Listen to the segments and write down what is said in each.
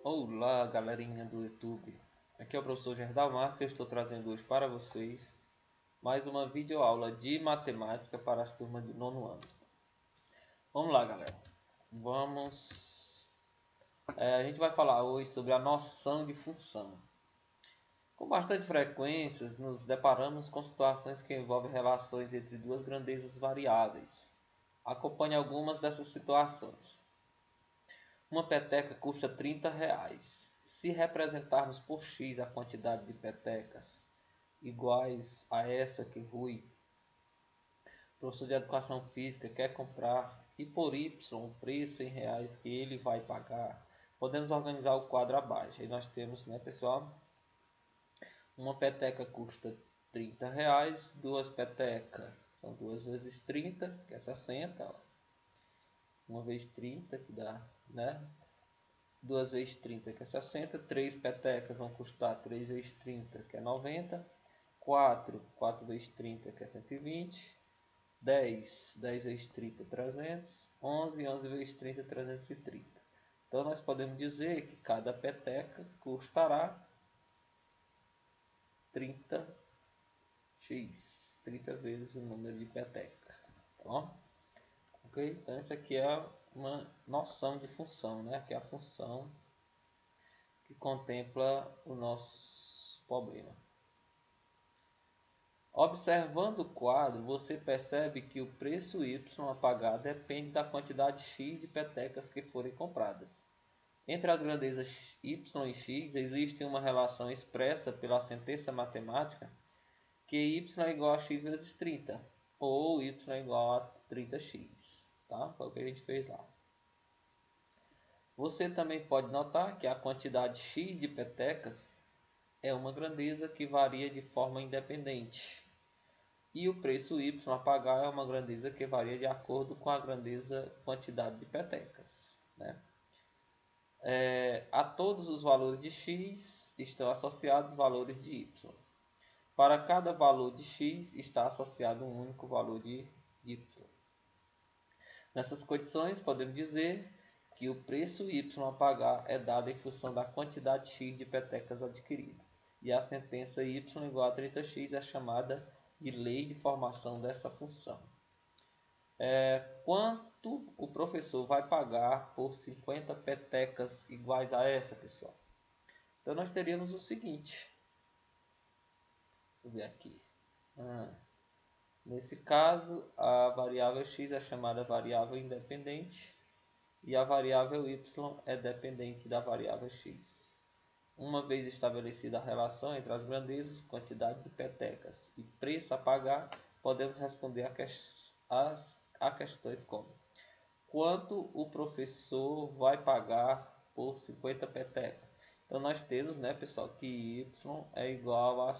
Olá, galerinha do YouTube. Aqui é o professor Gerdau Marques e eu estou trazendo hoje para vocês mais uma videoaula de matemática para as turmas do nono ano. Vamos lá, galera. A gente vai falar hoje sobre a noção de função. Com bastante frequência, nos deparamos com situações que envolvem relações entre duas grandezas variáveis. Acompanhe algumas dessas situações. Uma peteca custa R$ 30. Se representarmos por x a quantidade de petecas iguais a essa que Rui, professor de educação física, quer comprar, e por y o preço em reais que ele vai pagar, podemos organizar o quadro abaixo. Aí nós temos, né, pessoal, uma peteca custa R$ 30, duas petecas são 2 vezes 30, que é 60, ó. 1 vezes 30, que dá, né? 2 vezes 30, que é 60. 3 petecas vão custar 3 vezes 30, que é 90. 4 vezes 30, que é 120. 10 vezes 30, 300. 11 vezes 30, 330. Então, nós podemos dizer que cada peteca custará 30x. 30 vezes o número de peteca. Tá bom? Ok? Então, isso aqui é uma noção de função, né? Que é a função que contempla o nosso problema. Observando o quadro, você percebe que o preço y a pagar depende da quantidade x de petecas que forem compradas. Entre as grandezas y e x existe uma relação expressa pela sentença matemática que y é igual a x vezes 30, ou y é igual a 30x. Tá? Foi o que a gente fez lá. Você também pode notar que a quantidade x de petecas é uma grandeza que varia de forma independente. E o preço y a pagar é uma grandeza que varia de acordo com a quantidade de petecas. Né? A todos os valores de x estão associados valores de y. Para cada valor de x está associado um único valor de y. Nessas condições, podemos dizer que o preço y a pagar é dado em função da quantidade x de petecas adquiridas. E a sentença y igual a 30x é chamada de lei de formação dessa função. Quanto o professor vai pagar por 50 petecas iguais a essa, pessoal? Então, nós teríamos o seguinte. Vou ver aqui. Nesse caso, a variável x é chamada variável independente e a variável y é dependente da variável x. Uma vez estabelecida a relação entre as grandezas, quantidade de petecas e preço a pagar, podemos responder a questões como: quanto o professor vai pagar por 50 petecas? Então nós temos, né, pessoal, que y é igual a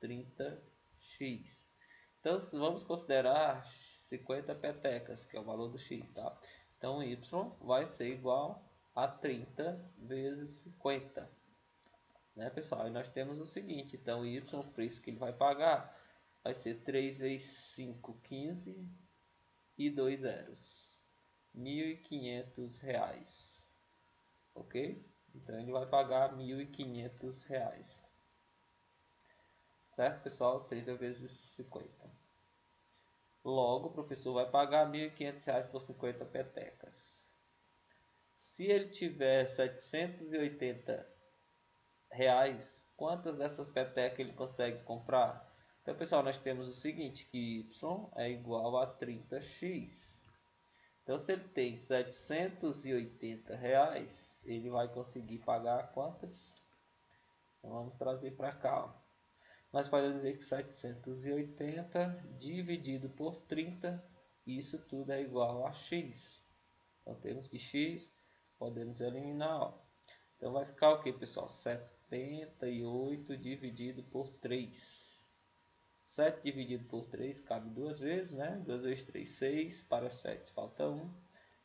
30x. Então vamos considerar 50 petecas, que é o valor do x, tá? Então y vai ser igual a 30 vezes 50. Né, pessoal? Aí nós temos o seguinte, então y, o preço que ele vai pagar, vai ser 3 vezes 5, 15 e 2 zeros. R$ 1.500. Ok? Então ele vai pagar R$ 1.500. Certo, pessoal? 30 vezes 50. Logo, o professor vai pagar R$ 1.500 por 50 petecas. Se ele tiver 780 reais, quantas dessas petecas ele consegue comprar? Então, pessoal, nós temos o seguinte, que y é igual a 30x. Então, se ele tem 780 reais, ele vai conseguir pagar quantas? Então, vamos trazer para cá. Ó. Nós podemos dizer que 780 dividido por 30, isso tudo é igual a x. Então, temos que x, podemos eliminar. Ó. Então, vai ficar o que, pessoal? 78 dividido por 3. 7 dividido por 3 cabe duas vezes, né? 2 vezes 3, 6. Para 7 falta 1.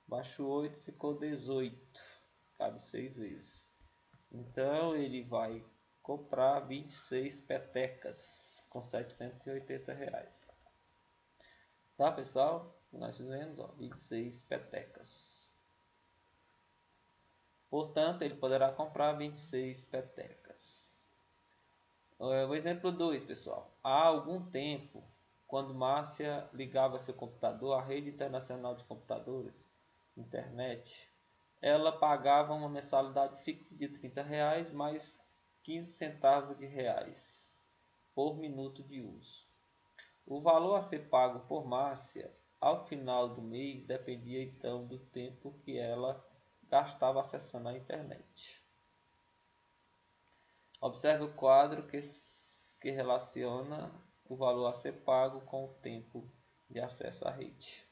Baixo 8 ficou 18. Cabe 6 vezes. Então, ele vai comprar 26 petecas com 780 reais. Tá, pessoal? Nós fizemos, ó, 26 petecas. Portanto, ele poderá comprar 26 petecas. O exemplo 2, pessoal. Há algum tempo, quando Márcia ligava seu computador à rede internacional de computadores, internet, ela pagava uma mensalidade fixa de R$ 30 mais 15 centavos de reais por minuto de uso. O valor a ser pago por Márcia ao final do mês dependia então do tempo que ela gastava acessando a internet. Observe o quadro que relaciona o valor a ser pago com o tempo de acesso à rede.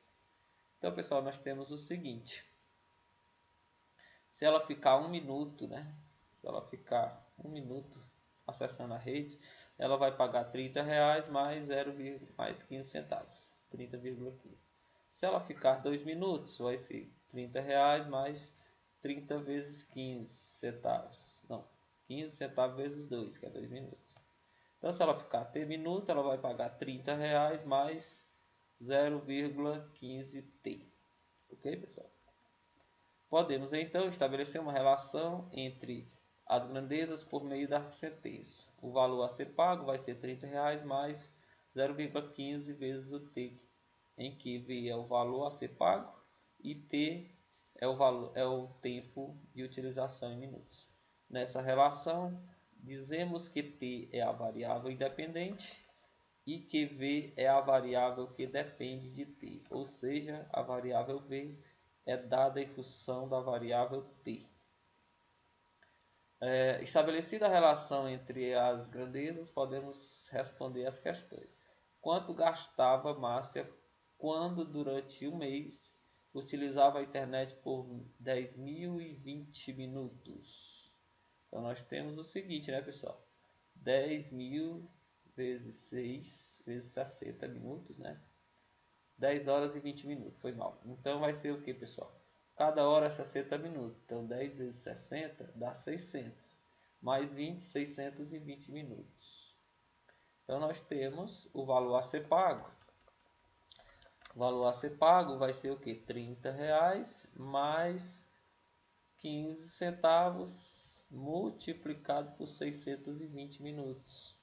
Então, pessoal, nós temos o seguinte. Se ela ficar 1 minuto, Se ela ficar 1 minuto acessando a rede, ela vai pagar R$ 30 mais 15 centavos. 30,15. Se ela ficar 2 minutos, vai ser R$ 30 mais 30 vezes 15 centavos. Não, 15 centavos vezes 2, que é 2 minutos. Então, se ela ficar T minuto, ela vai pagar R$ 30 mais 0,15T. Ok, pessoal? Podemos, então, estabelecer uma relação entre as grandezas por meio da percentez. O valor a ser pago vai ser R$ 30 mais 0,15 vezes o T, em que V é o valor a ser pago e T é o tempo de utilização em minutos. Nessa relação, dizemos que T é a variável independente e que V é a variável que depende de T, ou seja, a variável V é dada em função da variável T. Estabelecida a relação entre as grandezas, podemos responder as questões. Quanto gastava Márcia quando, durante um mês, utilizava a internet por 10.020 minutos? Então, nós temos o seguinte, pessoal? 10.000 vezes 6 vezes 60 minutos, 10 horas e 20 minutos, foi mal. Então, vai ser o que, pessoal? Cada hora é 60 minutos. Então, 10 vezes 60 dá 600. Mais 20, 620 minutos. Então, nós temos o valor a ser pago. O valor a ser pago vai ser o que? R$ 30 mais 15 centavos multiplicado por 620 minutos.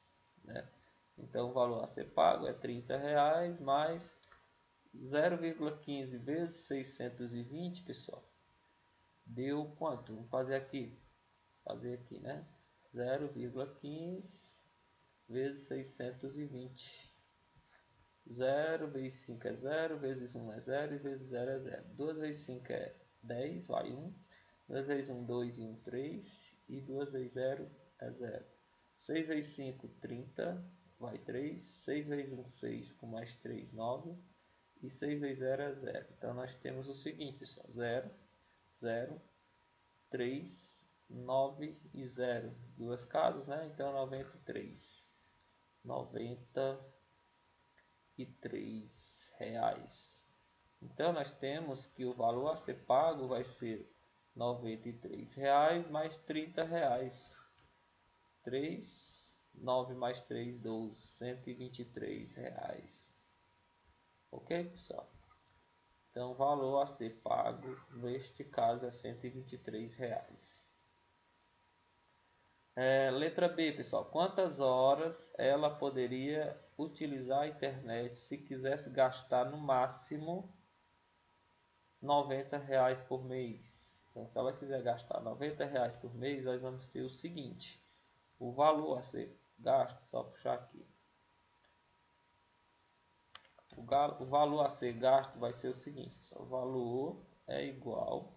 Então, o valor a ser pago é R$ 30 mais 0,15 vezes 620, pessoal, deu quanto? Vamos fazer aqui, 0,15 vezes 620. 0 vezes 5 é 0, vezes 1 é 0 e vezes 0 é 0. 2 vezes 5 é 10, vai 1. 2 vezes 1, 2 e 1, 3. E 2 vezes 0 é 0. 6 vezes 5, 30, vai 3. 6 vezes 1, 6, com mais 3, 9. E 6 vezes 0 é 0. Então, nós temos o seguinte, pessoal. 0, 0, 3, 9 e 0. Duas casas, Então, 93. 93 reais. Então, nós temos que o valor a ser pago vai ser R$ 93 mais R$ 30. 3, 9 mais 3, 12. R$ 123. Ok, pessoal? Então, o valor a ser pago, neste caso, é R$ 123. Letra B, pessoal. Quantas horas ela poderia utilizar a internet se quisesse gastar no máximo R$ 90 por mês? Então, se ela quiser gastar R$ 90 por mês, nós vamos ter o seguinte. O valor a ser gasto, só puxar aqui. O valor a ser gasto vai ser o seguinte, pessoal. O valor é igual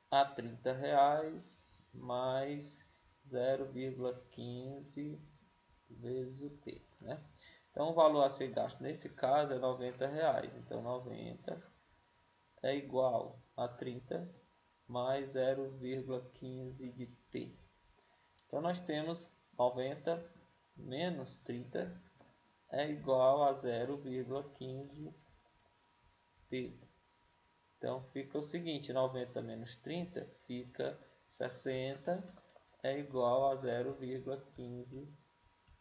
a R$ 30 mais 0,15 vezes o tempo, Então, o valor a ser gasto nesse caso é R$ 90. Então, 90 é igual a 30 mais 0,15 de t. Então, nós temos 90 menos 30 é igual a 0,15 t. Então, fica o seguinte, 90 menos 30 fica 60 é igual a 0,15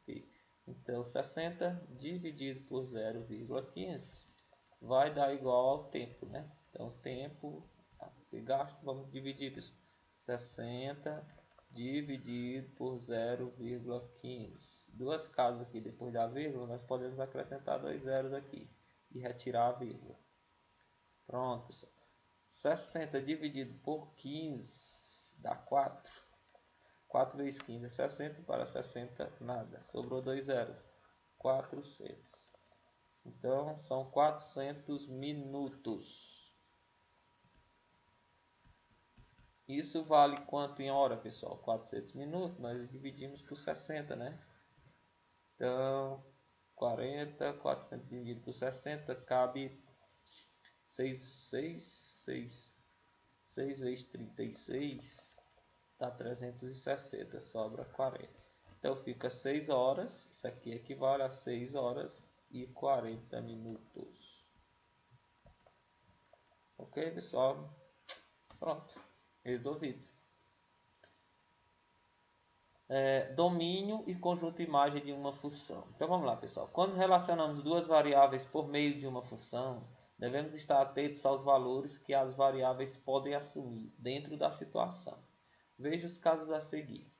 t. Então, 60 dividido por 0,15 vai dar igual ao tempo, Então, o tempo Se gasto, vamos dividir isso. 60 dividido por 0,15. Duas casas aqui depois da vírgula, nós podemos acrescentar 2 zeros aqui e retirar a vírgula. Pronto, pessoal. 60 dividido por 15 dá 4. 4 vezes 15 é 60, para 60 nada. Sobrou 2 zeros. 400. Então, são 400 minutos. Isso vale quanto em hora, pessoal? 400 minutos, nós dividimos por 60, né? Então, 40, 400 dividido por 60, cabe 6 vezes 36, dá 360, sobra 40. Então, fica 6 horas, isso aqui equivale a 6 horas e 40 minutos. Ok, pessoal? Pronto, resolvido. Domínio e conjunto imagem de uma função. Então vamos lá, pessoal. Quando relacionamos duas variáveis por meio de uma função, devemos estar atentos aos valores que as variáveis podem assumir dentro da situação. Veja os casos a seguir.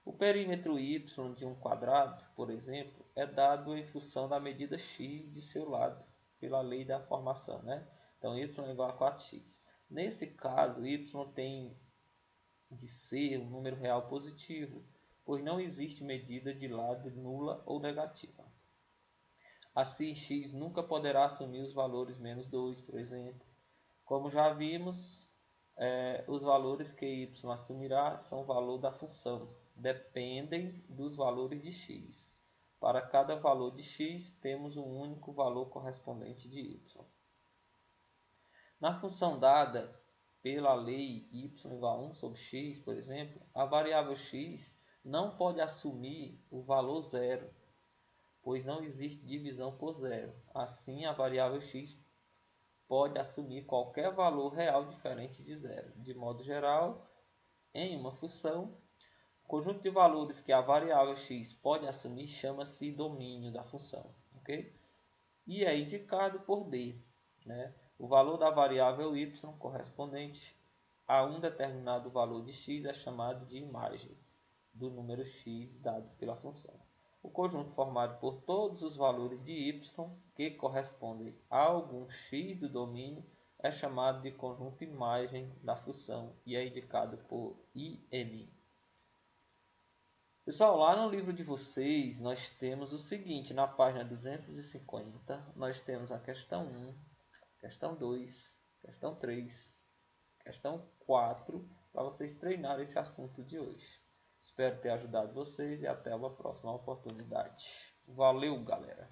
O perímetro y de um quadrado, por exemplo, é dado em função da medida x de seu lado, pela lei da formação, né? Então y é igual a 4x. Nesse caso, y tem de ser um número real positivo, pois não existe medida de lado nula ou negativa. Assim, x nunca poderá assumir os valores menos 2, por exemplo. Como já vimos, os valores que y assumirá são o valor da função, dependem dos valores de x. Para cada valor de x, temos um único valor correspondente de y. Na função dada pela lei y igual a 1 sobre x, por exemplo, a variável x não pode assumir o valor zero, pois não existe divisão por zero. Assim, a variável x pode assumir qualquer valor real diferente de zero. De modo geral, em uma função, o conjunto de valores que a variável x pode assumir chama-se domínio da função, ok? E é indicado por D, né? O valor da variável y correspondente a um determinado valor de x é chamado de imagem do número x dado pela função. O conjunto formado por todos os valores de y que correspondem a algum x do domínio é chamado de conjunto imagem da função e é indicado por IM. Pessoal, lá no livro de vocês nós temos o seguinte, na página 250, nós temos a questão 1, questão 2, questão 3, questão 4, para vocês treinarem esse assunto de hoje. Espero ter ajudado vocês e até uma próxima oportunidade. Valeu, galera!